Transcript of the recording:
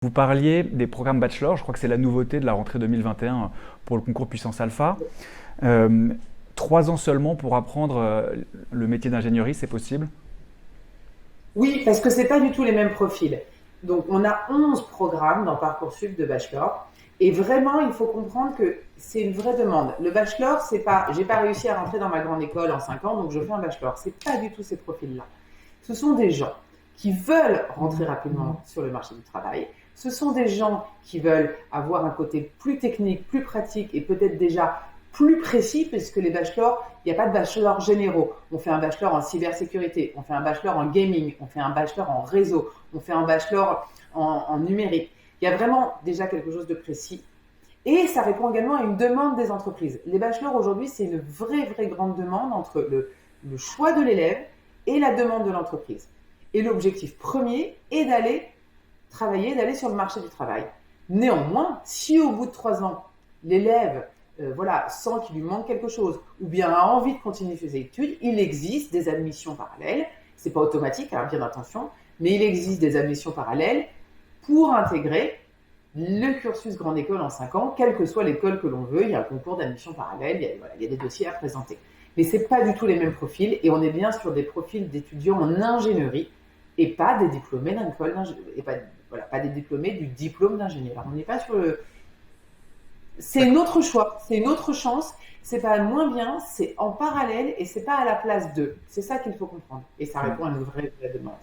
Vous parliez des programmes bachelor, je crois que c'est la nouveauté de la rentrée 2021 pour le concours Puissance Alpha. Euh, 3 ans seulement pour apprendre le métier d'ingénierie, c'est possible? Oui, parce que c'est pas du tout les mêmes profils. Donc, on a 11 programmes dans Parcoursup de bachelor. Et vraiment, il faut comprendre que c'est une vraie demande. Le bachelor, c'est pas, j'ai pas réussi à rentrer dans ma grande école en 5 ans, donc je fais un bachelor. C'est pas du tout ces profils-là. Ce sont des gens qui veulent rentrer rapidement sur le marché du travail. Ce sont des gens qui veulent avoir un côté plus technique, plus pratique et peut-être déjà plus précis, puisque les bachelors, il n'y a pas de bachelor généraux. On fait un bachelor en cybersécurité, on fait un bachelor en gaming, on fait un bachelor en réseau, on fait un bachelor en numérique. Il y a vraiment déjà quelque chose de précis. Et ça répond également à une demande des entreprises. Les bachelors aujourd'hui, c'est une vraie grande demande entre le choix de l'élève et la demande de l'entreprise. Et l'objectif premier est d'aller travailler, d'aller sur le marché du travail. Néanmoins, si au bout de 3 ans, l'élève sent qu'il lui manque quelque chose ou bien a envie de continuer ses études, il existe des admissions parallèles. C'est pas automatique, hein, bien attention, mais il existe des admissions parallèles pour intégrer le cursus grande école en 5 ans, quelle que soit l'école que l'on veut. Il y a un concours d'admission parallèle, il y a des dossiers à présenter. Mais ce n'est pas du tout les mêmes profils et on est bien sur des profils d'étudiants en ingénierie et pas des diplômés d'une école d'ingénierie, et pas des diplômés du diplôme d'ingénieur. On n'est pas sur le. C'est D'accord. notre choix, c'est une autre chance. C'est pas moins bien, c'est en parallèle et c'est pas à la place d'eux. C'est ça qu'il faut comprendre. Et ça Hmm. répond à une vraie demande.